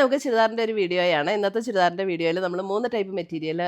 നമുക്ക് ചുരിദാറിൻ്റെ ഒരു വീഡിയോയാണ്. ഇന്നത്തെ ചുരിദാറിൻ്റെ വീഡിയോയിൽ നമ്മൾ 3 ടൈപ്പ് മെറ്റീരിയൽ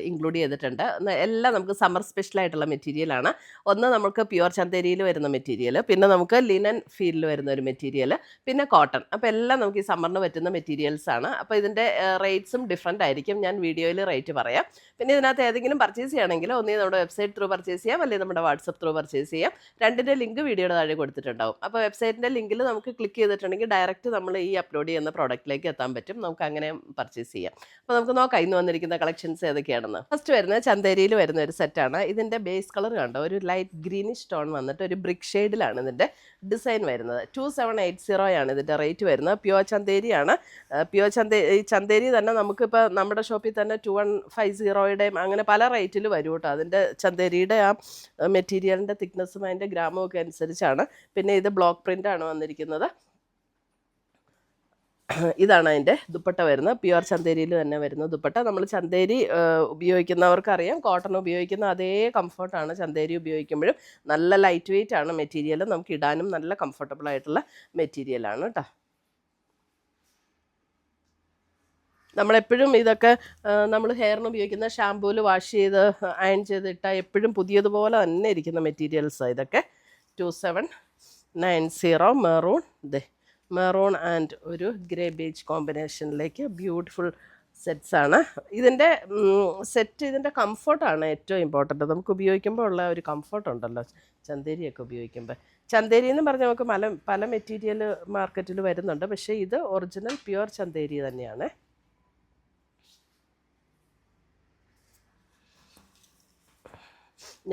ഇൻക്ലൂഡ് ചെയ്തിട്ടുണ്ട്. എല്ലാം നമുക്ക് സമ്മർ സ്പെഷ്യൽ ആയിട്ടുള്ള മെറ്റീരിയലാണ്. ഒന്ന് നമുക്ക് പ്യുവർ ചന്തേരിയിൽ വരുന്ന മെറ്റീരിയൽ, പിന്നെ നമുക്ക് ലിനൻ ഫീലിൽ വരുന്ന ഒരു മെറ്റീരിയൽ, പിന്നെ കോട്ടൺ. അപ്പോൾ എല്ലാം നമുക്ക് ഈ സമ്മറിന് പറ്റുന്ന മെറ്റീരിയൽസ് ആണ്. അപ്പോൾ ഇതിൻ്റെ റേറ്റ്സും ഡിഫറൻ്റ് ആയിരിക്കും. ഞാൻ വീഡിയോയിൽ റേറ്റ് പറയാം. പിന്നെ ഇതിനകത്ത് ഏതെങ്കിലും പർച്ചേസ് ചെയ്യണമെങ്കിൽ ഒന്നേ നമ്മുടെ വെബ്സൈറ്റ് ത്രൂ പർച്ചേസ് ചെയ്യാം, അല്ലെങ്കിൽ നമ്മുടെ വാട്സപ്പ് ത്രൂ പർച്ചേസ് ചെയ്യാം. രണ്ടിൻ്റെ ലിങ്ക് വീഡിയോയുടെ താഴെ കൊടുത്തിട്ടുണ്ടാവും. അപ്പോൾ വെബ്സൈറ്റിൻ്റെ ലിങ്കിൽ നമുക്ക് ക്ലിക്ക് ചെയ്തിട്ടുണ്ടെങ്കിൽ ഡയറക്റ്റ് നമ്മൾ ഈ അപ്ലോഡ് ചെയ്യുന്ന പ്രോഡക്റ്റിലേക്ക് എത്താൻ പറ്റും. നമുക്ക് അങ്ങനെ പർച്ചേസ് ചെയ്യാം. അപ്പോൾ നമുക്ക് നോക്കാം ഇന്ന് വന്നിരിക്കുന്ന കളക്ഷൻസ് ഏതൊക്കെയാണെന്ന്. ഫസ്റ്റ് വരുന്നത് ചന്തേരിയിൽ വരുന്ന ഒരു സെറ്റാണ്. ഇതിൻ്റെ ബേസ് കളർ കണ്ടോ, ഒരു ലൈറ്റ് ഗ്രീനിഷ് ടോൺ വന്നിട്ട് ഒരു ബ്രിക്ക് ഷെയ്ഡിലാണ് ഇതിൻ്റെ ഡിസൈൻ വരുന്നത്. 2780 ആണ് ഇതിൻ്റെ റേറ്റ് വരുന്നത്. പ്യുവർ ചന്തേരിയാണ്. പ്യുവർ ചന്തേരി തന്നെ നമുക്കിപ്പോൾ നമ്മുടെ ഷോപ്പിൽ തന്നെ 2150 അങ്ങനെ പല റേറ്റിൽ വരും കേട്ടോ. അതിൻ്റെ ചന്തേരിയുടെ ആ മെറ്റീരിയലിൻ്റെ തിക്നെസ്സും അതിൻ്റെ ഗ്രാമും ഒക്കെ അനുസരിച്ചാണ്. പിന്നെ ഇത് ബ്ലോക്ക് പ്രിൻ്റ് ആണ് വന്നിരിക്കുന്നത്. ഇതാണ് അതിൻ്റെ ദുപ്പട്ട വരുന്നത്. പ്യുവർ ചന്തേരിയിൽ തന്നെ വരുന്ന ദുപ്പട്ട. നമ്മൾ ചന്തേരി ഉപയോഗിക്കുന്നവർക്കറിയാം, കോട്ടൺ ഉപയോഗിക്കുന്ന അതേ കംഫർട്ടാണ് ചന്തേരി ഉപയോഗിക്കുമ്പോഴും. നല്ല ലൈറ്റ് വെയിറ്റ് ആണ് മെറ്റീരിയൽ. നമുക്ക് ഇടാനും നല്ല കംഫർട്ടബിൾ ആയിട്ടുള്ള മെറ്റീരിയലാണ് കേട്ടോ. നമ്മളെപ്പോഴും ഇതൊക്കെ നമ്മൾ ഹെയറിന് ഉപയോഗിക്കുന്ന ഷാമ്പൂവിൽ വാഷ് ചെയ്ത് അയൺ ചെയ്തിട്ടാൽ എപ്പോഴും പുതിയതുപോലെ തന്നെ ഇരിക്കുന്ന മെറ്റീരിയൽസാണ് ഇതൊക്കെ. 2790 മെറൂൺ. മെറൂൺ ആൻഡ് ഒരു ഗ്രേ ബേജ് കോമ്പിനേഷനിലേക്ക് ബ്യൂട്ടിഫുൾ സെറ്റ്സ് ആണ്. ഇതിൻ്റെ ഇതിൻ്റെ കംഫർട്ടാണ് ഏറ്റവും ഇമ്പോർട്ടൻ്റ്. നമുക്ക് ഉപയോഗിക്കുമ്പോൾ ഉള്ള ഒരു കംഫർട്ട് ഉണ്ടല്ലോ ചന്തേരിയൊക്കെ ഉപയോഗിക്കുമ്പോൾ. ചന്തേരി എന്ന് പറഞ്ഞാൽ നമുക്ക് പല മെറ്റീരിയൽ മാർക്കറ്റിൽ വരുന്നുണ്ട്, പക്ഷേ ഇത് ഒറിജിനൽ പ്യുവർ ചന്തേരി തന്നെയാണ്.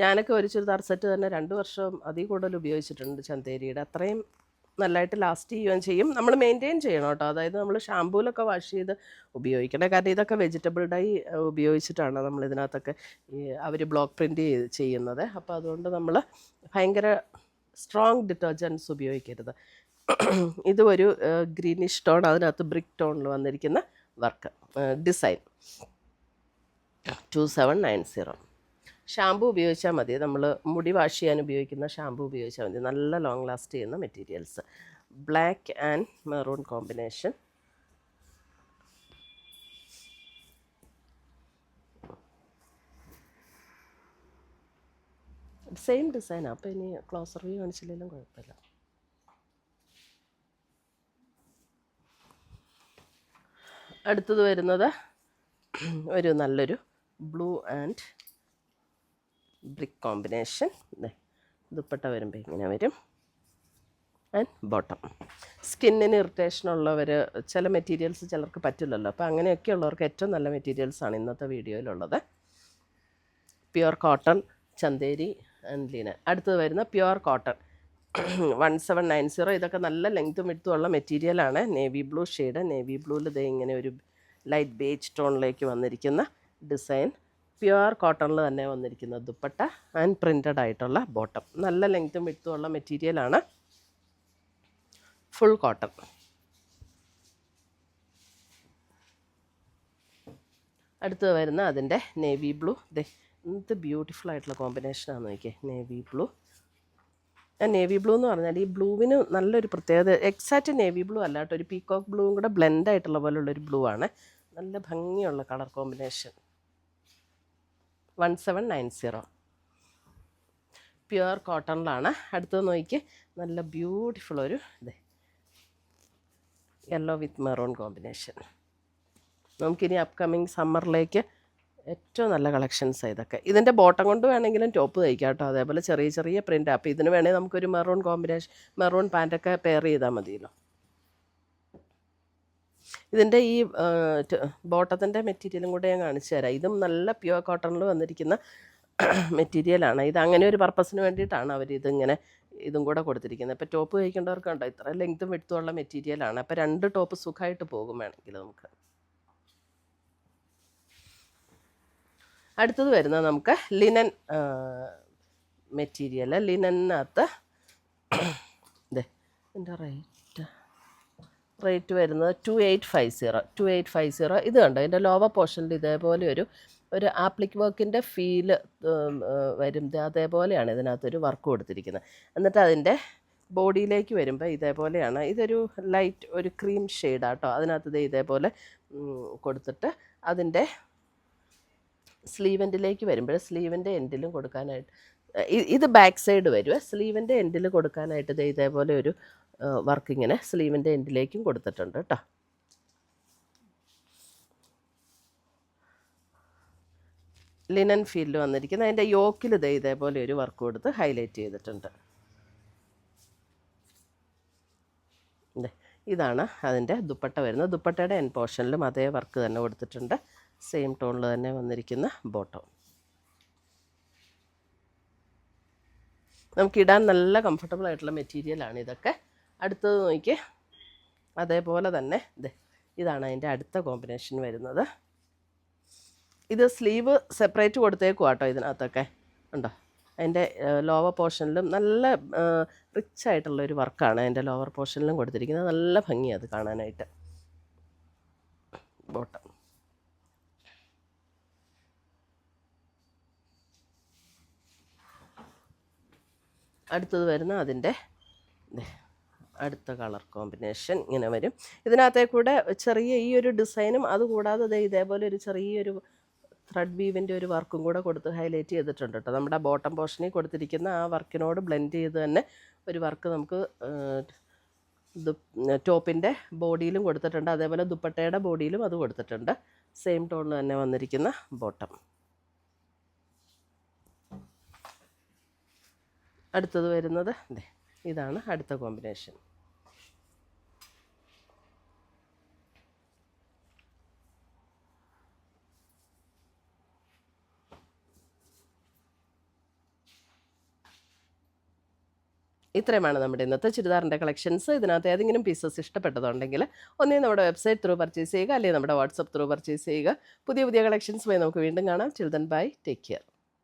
ഞാനൊക്കെ ഒരു ചുരിദാർ സെറ്റ് തന്നെ 2 വർഷം അതിൽ കൂടുതൽ ഉപയോഗിച്ചിട്ടുണ്ട് ചന്തേരിയുടെ. അത്രയും നല്ലതായിട്ട് ലാസ്റ്റ് ചെയ്യുകയും ചെയ്യും. നമ്മൾ മെയിൻറ്റെയിൻ ചെയ്യണം കേട്ടോ. അതായത് നമ്മൾ ഷാമ്പൂലൊക്കെ വാഷ് ചെയ്ത് ഉപയോഗിക്കണം. കാരണം ഇതൊക്കെ വെജിറ്റബിൾ ഡൈ ഉപയോഗിച്ചിട്ടാണ് നമ്മൾ ഇതിനകത്തൊക്കെ അവർ ബ്ലോക്ക് പ്രിൻ്റ് ചെയ്യുന്നത്. അപ്പോൾ അതുകൊണ്ട് നമ്മൾ ഭയങ്കര സ്ട്രോങ് ഡിറ്റർജൻസ് ഉപയോഗിക്കരുത്. ഇത് ഒരു ഗ്രീനിഷ് ടോൺ, അതിനകത്ത് ബ്രിക്ക് ടോണിൽ വന്നിരിക്കുന്ന വർക്ക് ഡിസൈൻ. 2790. ഷാമ്പു ഉപയോഗിച്ചാൽ മതി. നമ്മൾ മുടി വാഷ് ചെയ്യാൻ ഉപയോഗിക്കുന്ന ഷാമ്പു ഉപയോഗിച്ചാൽ മതി. നല്ല ലോങ് ലാസ്റ്റ് ചെയ്യുന്ന materials. Black and maroon combination. Same ഡിസൈനാണ്. അപ്പോൾ ഇനി ക്ലോസർ വ്യൂ കാണിച്ചില്ലെങ്കിലും കുഴപ്പമില്ല. അടുത്തത് വരുന്നത് ഒരു നല്ലൊരു blue and brick combination. Dupatta വരുമ്പോൾ ഇങ്ങനെ വരും. And bottom. സ്കിന്നിന് ഇറിറ്റേഷൻ ഉള്ളവർ, ചില മെറ്റീരിയൽസ് ചിലർക്ക് പറ്റില്ലല്ലോ, അപ്പോൾ അങ്ങനെയൊക്കെ ഉള്ളവർക്ക് ഏറ്റവും നല്ല മെറ്റീരിയൽസാണ് ഇന്നത്തെ വീഡിയോയിലുള്ളത്. Pure cotton Chanderi and linen. അടുത്തത് വരുന്ന പ്യുവർ കോട്ടൺ 1790. ഇതൊക്കെ നല്ല ലെങ്ത്തും വിഡ്ത്തും ഉള്ള മെറ്റീരിയലാണ്. Navy blue shade. നേവി ബ്ലൂവിൽ ഇതേ ഇങ്ങനെ ഒരു ലൈറ്റ് ബേജ് ടോണിലേക്ക് വന്നിരിക്കുന്ന ഡിസൈൻ. പ്യുവർ കോട്ടണിൽ തന്നെ വന്നിരിക്കുന്ന ദുപ്പട്ട ആൻഡ് പ്രിൻ്റഡ് ആയിട്ടുള്ള ബോട്ടം. നല്ല ലെങ്ത്തും വിഡ്ത്തും ഉള്ള മെറ്റീരിയലാണ്. Full cotton. അടുത്തത് വരുന്ന അതിൻ്റെ നേവി ബ്ലൂ. എന്ത് ബ്യൂട്ടിഫുൾ ആയിട്ടുള്ള കോമ്പിനേഷനാണെന്ന് നോക്കിയേ. Navy blue. നേവി ബ്ലൂ എന്ന് പറഞ്ഞാൽ ഈ ബ്ലൂവിന് നല്ലൊരു പ്രത്യേകത. എക്സാക്റ്റ് നേവി ബ്ലൂ അല്ല കേട്ടോ, ഒരു പീകോക്ക് ബ്ലൂവും കൂടെ ബ്ലെൻഡ് ആയിട്ടുള്ള പോലുള്ളൊരു ബ്ലൂ ആണ്. നല്ല ഭംഗിയുള്ള കളർ കോമ്പിനേഷൻ. 1790. പ്യുവർ കോട്ടണിലാണ്. അടുത്തത് നോക്കി, നല്ല ബ്യൂട്ടിഫുൾ ഒരു യെല്ലോ വിത്ത് മെറൂൺ കോമ്പിനേഷൻ. നമുക്കിനി അപ്കമിങ് സമ്മറിലേക്ക് ഏറ്റവും നല്ല കളക്ഷൻസ് ഇതൊക്കെ. ഇതിൻ്റെ ബോട്ടം കൊണ്ട് വേണമെങ്കിലും ടോപ്പ് തയ്ക്കാം കേട്ടോ. അതേപോലെ ചെറിയ ചെറിയ പ്രിൻ്റ്. അപ്പോൾ ഇതിന് വേണമെങ്കിൽ നമുക്കൊരു മെറൂൺ കോമ്പിനേഷൻ, മെറൂൺ പാൻറ്റൊക്കെ പെയർ ചെയ്താൽ മതിയല്ലോ. ഇതിൻ്റെ ഈ ബോട്ടത്തിൻ്റെ മെറ്റീരിയലും കൂടെ ഞാൻ കാണിച്ചു തരാം. ഇതും നല്ല പ്യുവർ കോട്ടണിൽ വന്നിരിക്കുന്ന മെറ്റീരിയലാണ്. ഇത് അങ്ങനെ ഒരു പർപ്പസിന് വേണ്ടിയിട്ടാണ് അവരിതിങ്ങനെ ഇതും കൂടെ കൊടുത്തിരിക്കുന്നത്. ഇപ്പോൾ ടോപ്പ് കഴിക്കേണ്ടവർക്ക് ഉണ്ടോ, ഇത്ര ലെങ്ത്തും വിഡ്ത്തും ഉള്ള മെറ്റീരിയലാണ്. അപ്പോൾ 2 ടോപ്പ് സുഖമായിട്ട് പോകും വേണമെങ്കിൽ നമുക്ക്. അടുത്തത് വരുന്നത് നമുക്ക് ലിനൻ മെറ്റീരിയൽ. ലിനനകത്ത് എൻ്റെ റേറ്റ് വരുന്നത് 2850. ഇത് കണ്ടോ, ഇതിൻ്റെ ലോവർ പോർഷനിൽ ഇതേപോലെ ഒരു ആപ്ലിക് വർക്കിൻ്റെ ഫീല് വരും. അതേപോലെയാണ് ഇതിനകത്തൊരു വർക്ക് കൊടുത്തിരിക്കുന്നത്. എന്നിട്ട് അതിൻ്റെ ബോഡിയിലേക്ക് വരുമ്പോൾ ഇതേപോലെയാണ്. ഇതൊരു ലൈറ്റ് ഒരു ക്രീം ഷെയ്ഡാട്ടോ. അതിനകത്ത് ഇതേപോലെ കൊടുത്തിട്ട് അതിൻ്റെ സ്ലീവെൻറ്റിലേക്ക് വരുമ്പോൾ സ്ലീവിൻ്റെ എൻഡിലും കൊടുക്കാനായിട്ട് ഇത് ബാക്ക് സൈഡ് വരുമേ. സ്ലീവിൻ്റെ എൻഡിൽ കൊടുക്കാനായിട്ട് ഇതേപോലെ ഒരു വർക്ക് ഇങ്ങനെ സ്ലീവിൻ്റെ എൻഡിലേക്കും കൊടുത്തിട്ടുണ്ട് കേട്ടോ. ലിനൻ ഫീൽഡ് വന്നിരിക്കുന്നത് അതിൻ്റെ യോക്കിൽ ഇതേപോലെ ഒരു വർക്ക് കൊടുത്ത് ഹൈലൈറ്റ് ചെയ്തിട്ടുണ്ട്. ഇതാണ് അതിൻ്റെ ദുപ്പട്ട വരുന്നത്. ദുപ്പട്ടയുടെ എൻ പോർഷനിലും അതേ വർക്ക് തന്നെ കൊടുത്തിട്ടുണ്ട്. സെയിം ടോണിൽ തന്നെ വന്നിരിക്കുന്ന ബോട്ടം. നമുക്കിടാൻ നല്ല കംഫർട്ടബിൾ ആയിട്ടുള്ള മെറ്റീരിയലാണ് ഇതൊക്കെ. അടുത്തത് നോക്കിയേ, അതേപോലെ തന്നെ ഇതാണ് അതിൻ്റെ അടുത്ത കോമ്പിനേഷൻ വരുന്നത്. ഇത് സ്ലീവ് സെപ്പറേറ്റ് കൊടുത്തേക്കും കേട്ടോ. ഇതിനകത്തൊക്കെ ഉണ്ടോ, അതിൻ്റെ ലോവർ പോർഷനിലും നല്ല റിച്ച് ആയിട്ടുള്ളൊരു വർക്കാണ് അതിൻ്റെ ലോവർ പോർഷനിലും കൊടുത്തിരിക്കുന്നത്. നല്ല ഭംഗിയാണ് അത് കാണാനായിട്ട്. ബോട്ടം അടുത്തത് വരുന്ന അതിൻ്റെ അടുത്ത കളർ കോമ്പിനേഷൻ ഇങ്ങനെ വരും. ഇതിനകത്തെ കൂടെ ചെറിയ ഈ ഒരു ഡിസൈനും അതുകൂടാതെ ഇതേപോലെ ഒരു ചെറിയൊരു ത്രെഡ് വീവിൻ്റെ ഒരു വർക്കും കൂടെ കൊടുത്ത് ഹൈലൈറ്റ് ചെയ്തിട്ടുണ്ട് കേട്ടോ. നമ്മുടെ ബോട്ടം പോർഷനിൽ കൊടുത്തിരിക്കുന്ന ആ വർക്കിനോട് ബ്ലെൻഡ് ചെയ്ത് തന്നെ ഒരു വർക്ക് നമുക്ക് ടോപ്പിൻ്റെ ബോഡിയിലും കൊടുത്തിട്ടുണ്ട്. അതേപോലെ ദുപ്പട്ടയുടെ ബോഡിയിലും അത് കൊടുത്തിട്ടുണ്ട്. സെയിം ടോണിൽ തന്നെ വന്നിരിക്കുന്ന ബോട്ടം. അടുത്തത് വരുന്നത് ഇതാണ് അടുത്ത കോമ്പിനേഷൻ. ഇത്രയുമാണ് നമ്മുടെ ഇന്നത്തെ ചുരിദാറിൻ്റെ കളക്ഷൻസ്. ഇതിനകത്ത് ഏതെങ്കിലും പീസസ് ഇഷ്ടപ്പെട്ടതുണ്ടെങ്കിൽ ഒന്നേ നമ്മുടെ വെബ്സൈറ്റ് ത്രൂ പർച്ചേസ് ചെയ്യുക, അല്ലെങ്കിൽ നമ്മുടെ വാട്സപ്പ് ത്രൂ പർച്ചേസ് ചെയ്യുക. പുതിയ പുതിയ കളക്ഷൻസുമായി നമുക്ക് വീണ്ടും കാണാം. ചിൽ ദെൻ ബൈ, ടേക്ക് കെയർ.